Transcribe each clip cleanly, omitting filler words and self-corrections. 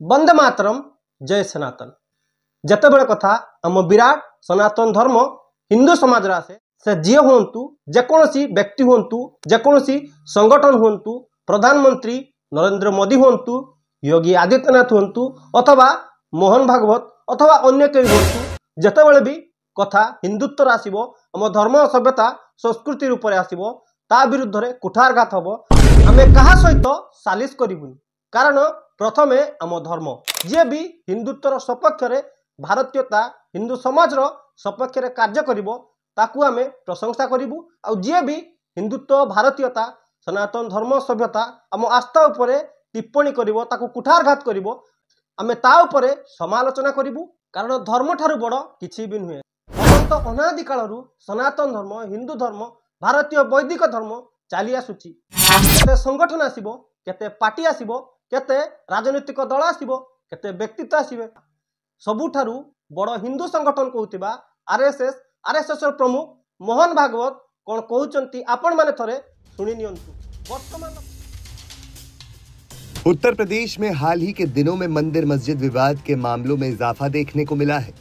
वंदे मातरम जय सनातन। जते बड़े कथा आम विराट सनातन धर्म हिंदू समाज आसे से जी हूँ जेकोसी व्यक्ति हूँ जेकोसी संगठन हूँ प्रधानमंत्री नरेंद्र मोदी हूँ योगी आदित्यनाथ हूँ अथवा मोहन भागवत अथवा अन्य कई हूँ जितेबाला भी कथा हिंदुत्व आसब आम धर्म सभ्यता संस्कृति रूप से आसब ता विरुद्ध रे कुठारघात हम आम क्या सहित सालिश करूँ कारण प्रथमे आम धर्म जी भी हिंदुत्वर सपक्ष भारतीयता हिंदू समाज सपक्ष कार्य करिवो ताकू आम प्रशंसा करूँ आउ जी भी हिंदुत्व भारतीयता सनातन धर्म सभ्यता आम आस्था उपरे टिप्पणी करिवो ताकू कुठारघात करिवो आमे ता उपरे समालोचना करूँ कारण धर्म ठारू बड़ किछि भी नुहे। अनंत अनादि कालरू सनातन धर्म हिंदू धर्म भारतीय वैदिक धर्म चली आसुची। केते संगठन आसिबो केते पार्टी आसिबो केते राजनीतिक दल आसिबो केते व्यक्तित्व आसिबे सबुठारू बड़ हिंदू संगठन कहूतिबा आरएसएस प्रमुख मोहन भागवत कौन कहउचंती आपण माने थरे सुनि नियंतु। वर्तमान उत्तर प्रदेश में हाल ही के दिनों में मंदिर मस्जिद विवाद के मामलों में इजाफा देखने को मिला है,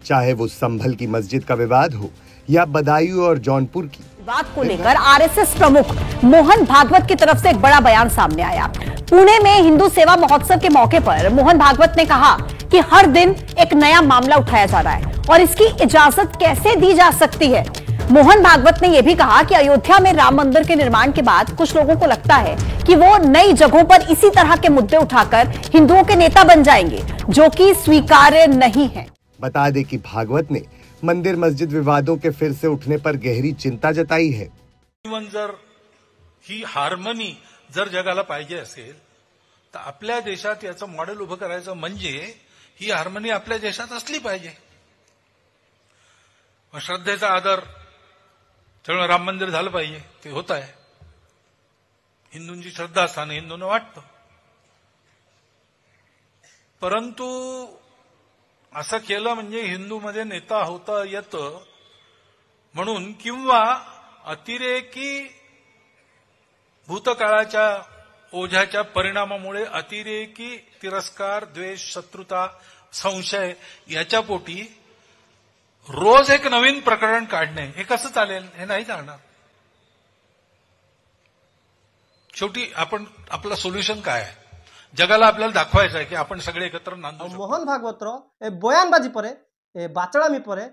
चाहे वो संभल की मस्जिद का विवाद हो या बदायूं और जौनपुर की। विवाद को लेकर आरएसएस प्रमुख मोहन भागवत की तरफ से एक बड़ा बयान सामने आया। पुणे में हिंदू सेवा महोत्सव के मौके पर मोहन भागवत ने कहा कि हर दिन एक नया मामला उठाया जा रहा है और इसकी इजाजत कैसे दी जा सकती है। मोहन भागवत ने यह भी कहा कि अयोध्या में राम मंदिर के निर्माण के बाद कुछ लोगों को लगता है कि वो नई जगहों पर इसी तरह के मुद्दे उठाकर हिंदुओं के नेता बन जाएंगे, जो कि स्वीकार्य नहीं है। बता दें कि भागवत ने मंदिर मस्जिद विवादों के फिर से उठने पर गहरी चिंता जताई है। जर ही हार्मनी जर जगाला पाहिजे असेल तर आपल्या देशात याचं मॉडेल उभं करायचं म्हणजे ही हार्मनी आपल्या देशात असली पाहिजे। श्रद्धेचा आदर त्यामुळे राम मंदिर झालं पाहिजे, ते होत आहे। हिंदूंची श्रद्धा स्थान हिंदूंना वाटतं, परंतु असं केलं म्हणजे हिंदूमध्ये नेता होता येतं म्हणून किंवा अतिरेकी भूतकाळाच्या ओझ्याच्या परिणामामुळे अतिरेकी तिरस्कार द्वेष शत्रुता संशय याच्या पोटी रोज एक नवीन प्रकरण काढणे हे कसं चालेल? हे नाही चालणार। शेवटी आपण आपलं सोल्युशन काय आहे जगाला आपल्याला दाखवायचं आहे की आपण सगळे एकत्र नांदू शकतो। मोहन भागवतर ए बयानबाजी परे ए बाचलामी परे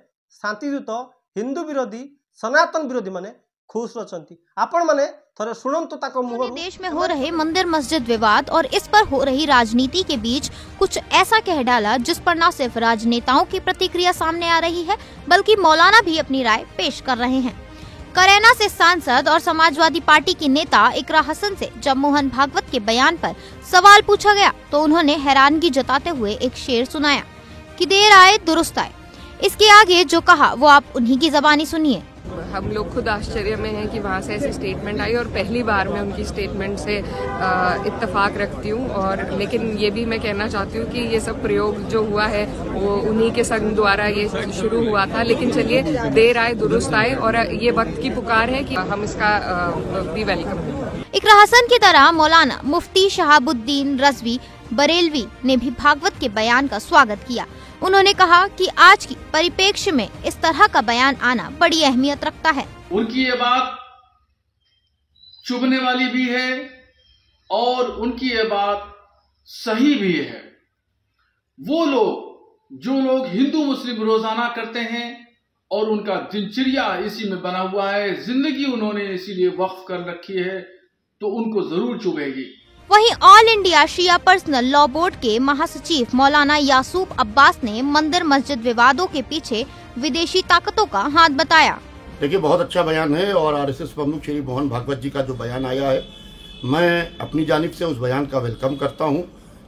शांतिदूत हिंदू विरोधी सनातन विरोधी माने खुश रचंती। आपण माने थोड़े सुनंतु ताको मुहर देश में हो रहे मंदिर मस्जिद विवाद और इस पर हो रही राजनीति के बीच कुछ ऐसा कह डाला जिस पर न सिर्फ राजनेताओं की प्रतिक्रिया सामने आ रही है बल्कि मौलाना भी अपनी राय पेश कर रहे हैं। करैना से सांसद और समाजवादी पार्टी की नेता इकरा हसन से जब मोहन भागवत के बयान पर सवाल पूछा गया तो उन्होंने हैरानगी जताते हुए एक शेर सुनाया कि देर आए दुरुस्त आए। इसके आगे जो कहा वो आप उन्हीं की ज़बानी सुनिए। हम लोग खुद आश्चर्य में हैं कि वहाँ से ऐसी स्टेटमेंट आई और पहली बार मैं उनकी स्टेटमेंट से इत्तेफाक रखती हूँ। और लेकिन ये भी मैं कहना चाहती हूँ कि ये सब प्रयोग जो हुआ है वो उन्हीं के संघ द्वारा ये शुरू हुआ था, लेकिन चलिए देर आए दुरुस्त आए और ये वक्त की पुकार है कि हम इसका भी वेलकम। इकरा हसन की तरह मौलाना मुफ्ती शहाबुद्दीन रज़वी बरेलवी ने भी भागवत के बयान का स्वागत किया। उन्होंने कहा कि आज की परिप्रेक्ष्य में इस तरह का बयान आना बड़ी अहमियत रखता है। उनकी ये बात चुभने वाली भी है और उनकी ये बात सही भी है। वो लोग जो लोग हिंदू मुस्लिम रोजाना करते हैं और उनका दिनचर्या इसी में बना हुआ है, जिंदगी उन्होंने इसीलिए वक्फ कर रखी है, तो उनको जरूर चुभेगी। वहीं ऑल इंडिया शिया पर्सनल लॉ बोर्ड के महासचिव मौलाना यासूफ अब्बास ने मंदिर मस्जिद विवादों के पीछे विदेशी ताकतों का हाथ बताया। देखिए, बहुत अच्छा बयान है और आरएसएस प्रमुख श्री मोहन भागवत जी का जो बयान आया है, मैं अपनी जानिब से उस बयान का वेलकम करता हूँ,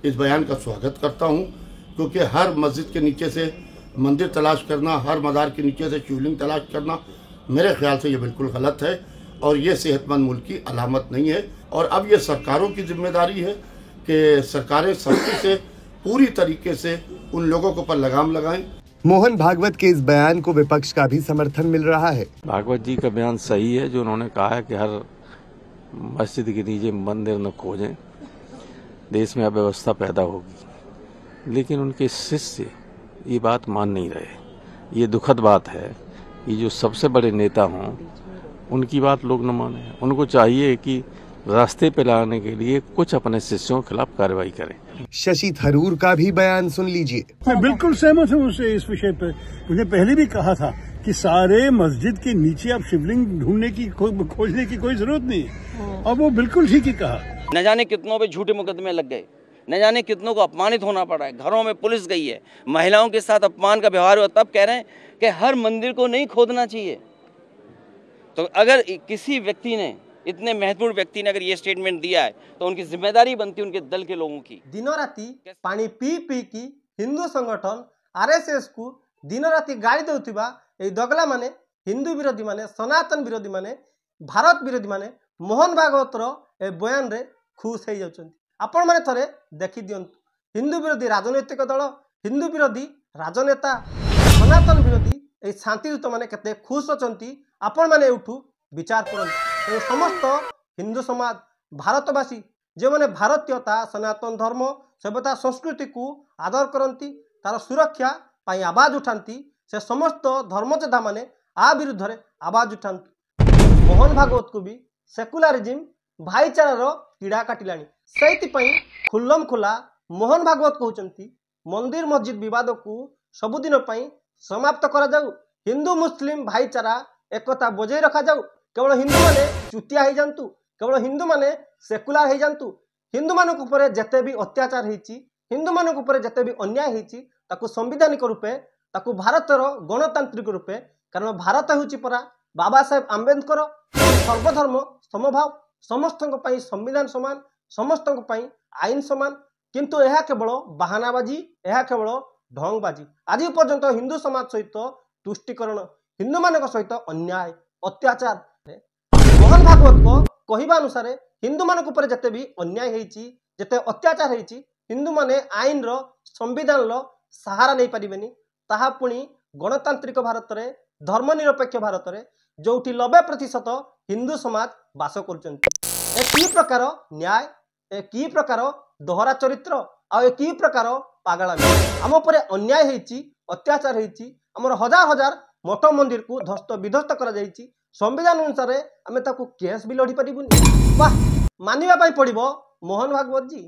इस बयान का स्वागत करता हूँ, क्योंकि हर मस्जिद के नीचे से मंदिर तलाश करना, हर मज़ार के नीचे से शिवलिंग तलाश करना मेरे ख्याल से ये बिल्कुल गलत है और ये सेहतमंद मुल्क की अलामत नहीं है। और अब ये सरकारों की जिम्मेदारी है कि सरकारें सख्ती से पूरी तरीके से उन लोगों के ऊपर लगाम लगाएं। मोहन भागवत के इस बयान को विपक्ष का भी समर्थन मिल रहा है। भागवत जी का बयान सही है जो उन्होंने कहा है कि हर मस्जिद के नीचे मंदिर न खोजें, देश में अव्यवस्था पैदा होगी। लेकिन उनके शिष्य ये बात मान नहीं रहे। ये दुखद बात है कि जो सबसे बड़े नेता हों उनकी बात लोग न माने। उनको चाहिए कि रास्ते पे लाने के लिए कुछ अपने शिष्यों के खिलाफ कार्रवाई करें। शशि थरूर का भी बयान सुन लीजिए। मैं बिल्कुल सहमत हूँ उससे इस विषय पर। मुझे पहले भी कहा था कि सारे मस्जिद के नीचे अब शिवलिंग ढूंढने की खोजने की कोई जरूरत नहीं। और वो बिल्कुल ठीक ही कहा। न जाने कितनों पे झूठे मुकदमे लग गए, न जाने कितनों को अपमानित होना पड़ा है, घरों में पुलिस गई है, महिलाओं के साथ अपमान का व्यवहार हुआ। तब कह रहे हैं कि हर मंदिर को नहीं खोदना चाहिए। तो अगर किसी व्यक्ति ने, इतने महत्वपूर्ण व्यक्ति ने अगर ये स्टेटमेंट दिया है तो उनकी जिम्मेदारी बनती है उनके दल के लोगों की। दिनो राति पानी पी पी की हिंदू संगठन आरएसएस को दिन राति गाड़ी देउथिबा ए दगला माने, हिंदू विरोधी माने, सनातन विरोधी माने, भारत विरोधी माने मोहन भागवतर ए बयान रे खुश हो जाउछन्ति। आपण माने थरे देखि दियंतु हिंदू विरोधी राजनैतिक दल, हिंदू विरोधी राजनेता, सनातन विरोधी ए शांतिदूत माने केते खुश अछन्ति। आपण माने उठू विचार करंतु। समस्त हिंदू समाज, भारतवासी जो माने भारतीयता, सनातन धर्म, सभ्यता, संस्कृति को आदर करती, तार सुरक्षा पाई आवाज उठाती, से समस्त धर्मयोद्धा माने आ विरुद्ध रे आवाज उठाती। मोहन भागवत को भी सेकुलरिज्म भाईचारार पीड़ा काटिलानी। सेइतिपई खुल्लम खुला मोहन भागवत कहउचंती मंदिर मस्जिद विवाद को सबुदिन पई समाप्त करा जाऊ। हिंदू मुस्लिम भाईचारा एकता बजाय रखा जाऊ। केवल हिंदू माने चुतिया हो जातु, केवल हिंदू माने सेकुलार हो जातु। हिंदू मानक ऊपर जेते भी अत्याचार होईची, हिंदू मानक ऊपर जेते भी अन्याय होईची, ताकू संविधानिक रूपे, ताकू भारतर गणतांत्रिक रूपे, कारण भारत होची परा बाबा साहेब आंबेडकर सर्वधर्म समभाव, समस्तों पई संविधान समान, समस्तों पई आईन समान। किंतु यह केवल बहानाबाजी, यह केवल ढंगबाजी। आज पर्यंत हिंदू समाज सहित तुष्टिकरण, हिंदू मान सहित अन्याय अत्याचार। मोहन भागवत को कहवा अनुसार हिंदू मान जिते भी अन्याय होती, जिते अत्याचार होती, हिंदू माने आईन रो, संविधान रो सहारा नहीं पारिबेनी। ताहा पुणी गणतांत्रिक भारत रे, धर्मनिरपेक्ष भारत रे, जोठी 90% हिंदू समाज बास करछन्ति। की प्रकार न्याय, की प्रकार दोहरा चरित्र, आ की प्रकार पागलामी। आम पर अन्याय होती, अत्याचार होती, आमर हजार हजार मठ मंदिर को ध्वस्त विध्वस्त करा जायछि। संविधान अनुसार आमे ताकू केस भी लड़ी पारिबुनी। वाह, मानिबा पई पड़िबो मोहन भागवत जी।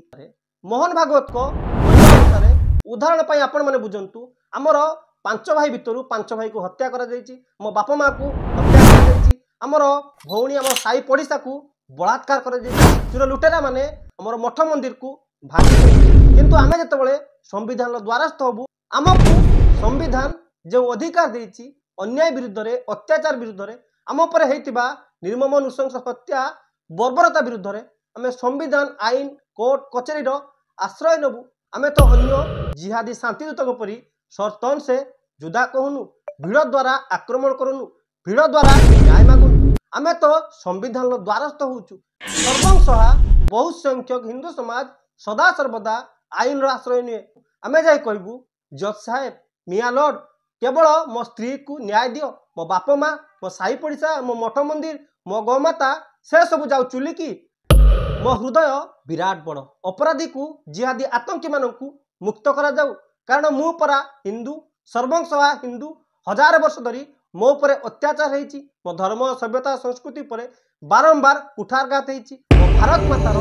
मोहन भागवत को अनुसार उदाहरण पई आपण माने बुझंतु, आमर 5 भाई भितरु 5 भाई को हत्या करा जायछि, मो बापा मां को हत्या करा जायछि, आमर भौणी आमर साई पड़िसा को बलात्कार करा जायछि, चोर लुटेरा माने आमर मठ मंदिर को भागी। किंतु आमे जेतेबेले संविधान द्वारस्थ हबु, आमको संविधान जो अधिकार देछि अन्याय विरुद्ध रे, अत्याचार विरुद्ध रे, आम पर हेतिबा निर्मम नृशंस हत्या बर्बरता विरुद्ध रे आमे संविधान, आईन, कोर्ट कचेरी आश्रय नबु। आमे तो अन्य जिहादी शांतिदूत परी सर्तन से जुदा कहूनु, भीड़ द्वारा आक्रमण करूनु, भीड़ द्वारा न्याय मागुनु। आमे तो संविधान द्वारस्थ होचु। सर्वंसहा बहुत संख्यक हिंदू समाज सदा सर्वदा आईन आश्रय निये। आमे जाई कहबू, जज साहेब, मियाँ लॉर्ड, केवल मो स्त्री को न्याय दियो, मो बाप माँ, मो साई पड़िशा, मो मठ मंदिर, मो गौमाता से सब जाऊ चुली की। मो हृदय विराट बड़। अपराधी को, जिहादी आतंकी मानू मुक्त करा जाऊ, कारण मु परा हिंदू, सर्वंसहा हिंदू। 1000 वर्ष धरी मो पर अत्याचार होईची, मो धर्म, सभ्यता, संस्कृति पर बारंबार कुठारघात होईची। मो भारत मातार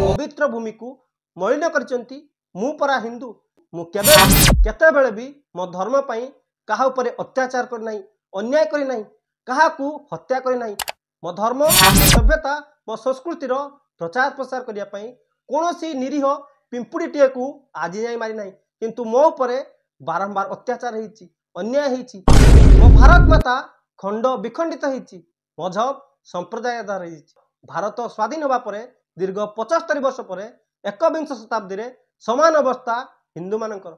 पवित्र भूमि को मलिन करचंती। मु परा हिंदू, मु केतेबेले भी मो धर्म पई कहा ऊपर अत्याचार कर नहीं, अन्याय कर नहीं, कहा को हत्या कर नहीं। मो धर्म, सभ्यता, मो संस्कृतिर प्रचार प्रसार करिया पई कोनोसी निरीह पिंपुड़ीटे को आज जाए मारी नहीं, किंतु मो उपरे बारंबार अत्याचार होईची, अन्याय होईची। मो भारत माता खंड विखंडित होईची, मजहब संप्रदायदार होईची। भारत स्वाधीन होबा परे दीर्घ 75 वर्ष परे 21 शताब्दी रे समान अवस्था हिंदू मानकर।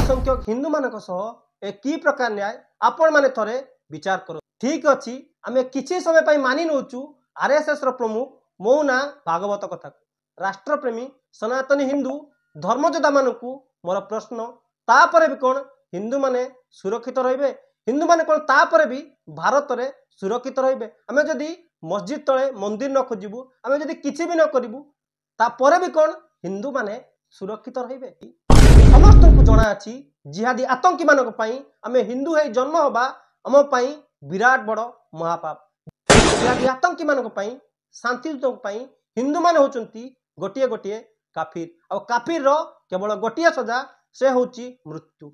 संख्यक हिंदू मानक सह की प्रकार न्याय आपण माने थरे विचार करो। ठीक अच्छी, आमे किछि समय पई मानि नउचु आरएसएस रो प्रमुख मौना भागवत कथा। राष्ट्रप्रेमी सनातनी हिंदू धर्मयोद्धा मानकू मोर प्रश्न, तापरे भी कौन हिंदू माने सुरक्षित रहिबे? हिंदू माने कौन तापरे भी भारत रे सुरक्षित रहिबे? आमे जदि मस्जिद तले मंदिर न खोजिबू, आमे जदि किछि भी न करिबू, तापरे भी कौन हिंदू माने सुरक्षित रहिबे? समस्त को जना अछि जिहादी आतंकी मानक पई आमे हिंदू है जन्म होबा आम पई विराट बड़ महापाप। जिहादी आतंकी मानक पई शांतिदूत पई हिंदू माने होचंती गोटिए गोटिए काफिर और काफिर रो केवल गोटिए सजा से होची मृत्यु।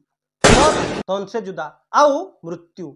तन से जुदा आउ मृत्यु।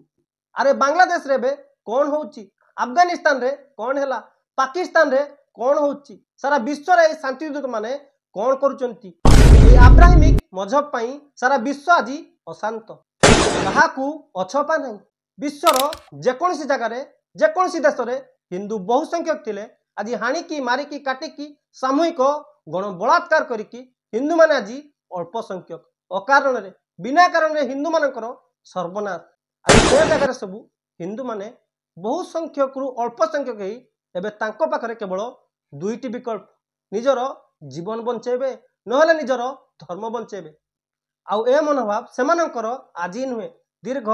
अरे बांग्लादेश रे बे कौन होची, अफगानिस्तान रे कौन हैला, पाकिस्तान रे कौन होची, सारा विश्व रे शांतिदूत माने कौन करूचंती। ए अब्राहमिक मजहब पई सारा विश्व आजी अशांत, काहाकू अछपा नहीं। विश्वर जेकोसी जगह रे जेकोसी देश रे हिंदू बहुसंख्यक थिले, आज हाणिकी मारिकी काटिकी सामूहिक गण बलात्कार करिकी हिंदू माने आज अल्प संख्यक अकारण रे बिना कारण रे हिंदू मानकर सर्वनाश। आज से जगह सब हिंदू माने बहु संख्यक रु अल्प संख्यक ही एबे तांको पाखरे केवल दुईटी विकल्प, निजर जीवन बंचेबे नहले निजर धर्म बंचेबे। आउ ए मनोभाव सेमानकर आजी नुहे, दीर्घ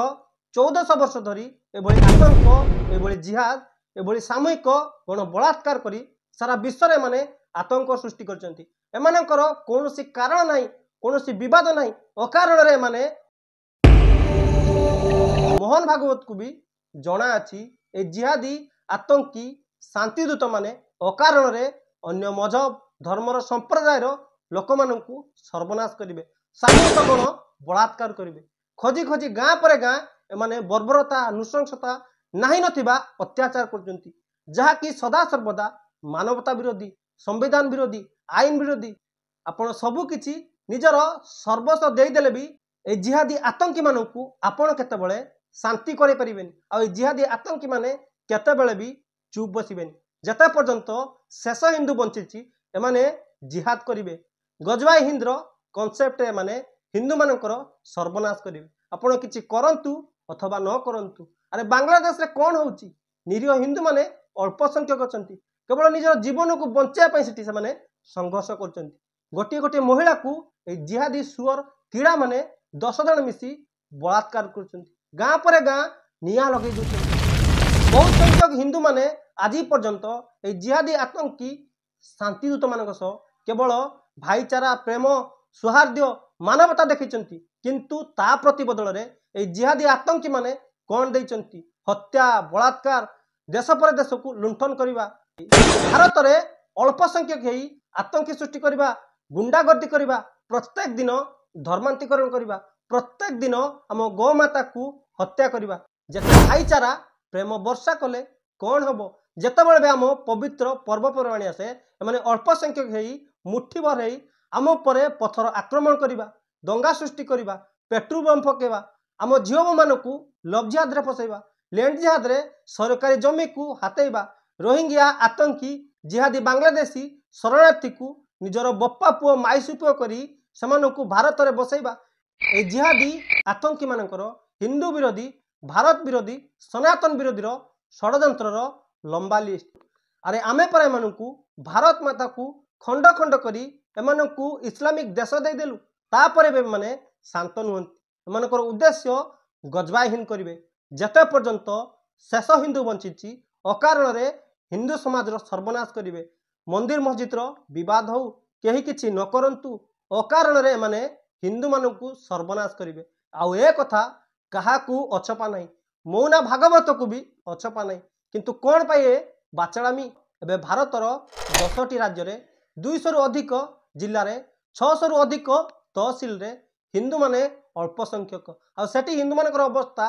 1400 वर्ष धरी एभली आतंक एभली जिहाद एभली सामूहिक गण बलात्कार करी सारा विश्व रे माने आतंक सृष्टि करचंती। एमानकर कोनोसी कारण नाही, कोनोसी विवाद नाही, अकारण रे माने मोहन भागवत को भी जना अछि ए जिहादी आतंकी शांतिदूत माने अकारण रे अन्य मजहब धर्मर संप्रदायर लोक मानकू सर्वनाश करिवे, सामूहिक गण बलात्कार करिवे, खोजी खोजी गाँ पर गाँ एमाने बर्बरता नृशंसता नाही नथिबा अत्याचार करचंती, जहा कि सदा सर्वदा मानवता विरोधी, संविधान विरोधी, आईन विरोधी। आपण सबु किछि निजर सर्वस्व देदेले भी ए जिहादी आतंकी मानकू आपण केतेबेले शांति करे परिबेनी, आ जिहादी आतंकी माने केतेबेले भी चुप बसिबेनी। जते पर्यंत शेष हिंदू बंचिछि एमाने जिहाद करिवे। गजवाई हिंदर कॉन्सेप्ट एमाने हिंदू मानकर सर्वनाश करिवे। आपण किछि करंतु अथवा न करंतु। अरे बांग्लादेश रे कोन होउछि, निरीह हिंदू माने अल्प संख्यक अछंती, केवल निजर जीवन को बंचाया पई सिटी से माने संघर्ष करचंती। गोटे गोटे महिला को ए जिहादी सुअर कीड़ा माने 10 जन मिसी बलात्कार करचंती, गाँ पर गाँ निया लगे दउचंती। बहुत संख्यक हिंदू माने आजी पर्यंत ए जिहादी आतंकी शांतिदूत मानक सह केवल भाईचारा प्रेम सौहार्द्य मानवता देखिचंती, किंतु ता प्रति बदल रे ए जिहादी आतंकी माने कौन देइचंती, हत्या बलात्कार देश पर देश को लुंठन करवा, भारत रे अल्प संख्यक ही आतंकी सृष्टि करवा, गुंडागर्दी करवा, प्रत्येक दिन धर्मांतरीकरण करवा, प्रत्येक दिन आम गौ माता को हत्या करवा। जेते भाईचारा प्रेम वर्षा कले कौन हम, जितेबाला भी आम पवित्र पर्वपर्वाणी आसे एमाने अल्प संख्यक ही मुठी भर ही आम परे पथर आक्रमण करवा, दंगा सृष्टि करवा, पेट्रोल बम पकेवा, आम झील मानू लव जिहाद रे फसैबा, लैंड जिहाद रे सरकारी जमी को हाथेबा, रोहिंग्या आतंकी जिहादी बांग्लादेशी शरणार्थी को निजर बप्पा पुओ माइस उपयोग करी सेमानकु भारत रे बसैबा। ए जिहादी आतंकी मानकर हिंदू विरोधी, भारत विरोधी, सनातन विरोधी षड्यंत्र लंबा लिस्ट। अरे आमे पर एमानकु भारत माता को खंड खंड करी एमानकु इस्लामिक देश दे देलु, तापरे बे माने शांत नुहंती। एमानकर उद्देश्य गजबाहीन करिवे। जेते पर्यंत शेष हिंदू बंचिछि अकारण रे हिंदू समाज सर्वनाश करिवे। मंदिर मस्जिद विवाद हो केही किछि न करंतु, अकारण रे माने हिंदू मानकु सर्वनाश करिवे। आउ ए कथा काहाकू अछपा नहीं, मौना भागवत को भी अछपा नहीं, किंतु कोन पाए बाचलामी। एबे भारतर 10टी राज्य रे 200 रु अधिक जिल्ला रे 600 रु अधिक तहसील रे हिंदू माने अल्प संख्यक, आ सेठी हिंदू मानकर अवस्था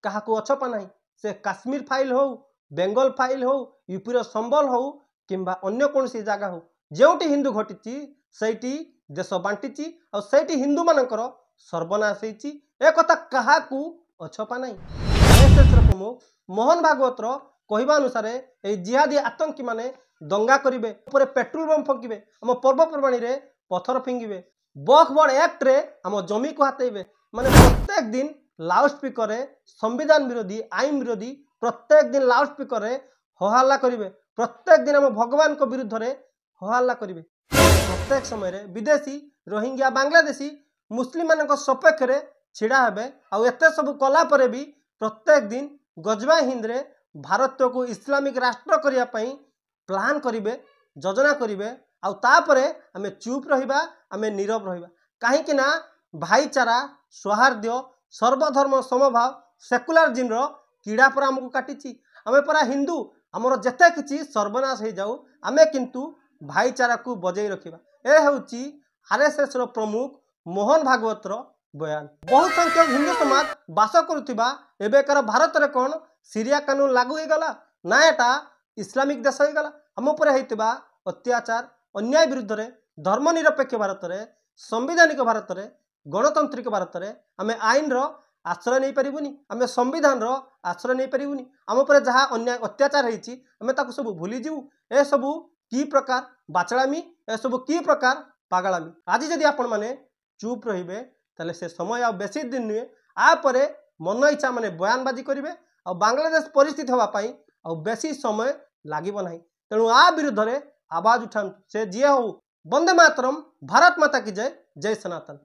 काहाकू अछपा नहीं। से काश्मीर फाइल हो, बेंगल फाइल हो, यूपी रो संबल हो किंबा अन्य कोनसी जगह हो, जेउटी हिंदू घटिची सेठी देश बांटिची आ सेठी हिंदू मानकर सर्वनाश होईची। ए कथा काहाकू अछपा नहीं। प्रमुख मोहन भागवतर कहवा अनुसार ए जिहादी आतंकी माने दंगा करिवे, ऊपर पेट्रोल बम फंकिवे, आम पर्वपर्वाणी रे पथर फिंगिवे, बखबड़ एक्ट रे आम जमी को हाथेबे, माने प्रत्येक दिन लाउड स्पीकर रे संविधान विरोधी, आईन विरोधी, प्रत्येक दिन लाउड स्पीकर रे हल्ला करिवे, प्रत्येक दिन आम भगवान को विरुद्ध रे हल्ला करिवे। प्रत्येक समय रे विदेशी, रोहिंग्या, बांग्लादेशी मुस्लिम मानक सपेक्ष रे छिड़ा हेबे। आ एते सब कला परे भी प्रत्येक दिन गजवा हिंद रे भारत को इस्लामिक राष्ट्र करिया पई प्लान करिवे, योजना करिवे। आउ तापरे आमे चुप रहिबा, आमे नीरव रहिबा, काहे कि ना भाईचारा सौहार्द्य सर्वधर्म समभाव सेकुलर जिन कीड़ा पर आमको काटी आम परा हिंदू आमर जिते किसी सर्वनाश हो जाऊ आमे किंतु भाईचारा को बजई रखा यह हूँ आरएसएस प्रमुख मोहन भागवतर बयान। बहुत संख्यक हिंदू समाज बास करुवा एबेकार भारत में कौन सीरिया कानून लागू हो गला ना एटा इस्लामिक देश हो गला आम उपर होइतिबा अत्याचार अन्याय विरुद्ध में धर्मनिरपेक्ष भारत में संविधानिक भारत में गणतांत्रिक भारत में आम आईन आश्रय नहीं पारिबुनी आम संविधान आश्रय नहीं पारिबुनी आम उपर जहाँ अन्याय अत्याचार होइछि आमे ताकु सब भूली जीवु ए सबु की प्रकार बाचलामी ए सबु की प्रकार पागलामी। आज जदि आपण माने चुप रहिबे ताले से समय आ बेसी दिन नुहे आपर मन इच्छा माने बयानबाजी करेंगे और बांग्लादेश परिस्थिति होगापाई आ बेसी समय लागिब नाही तेणु आ विरुद्ध में आवाज उठान से जी हो। वंदे मातरम। भारत माता की जय। जय सनातन।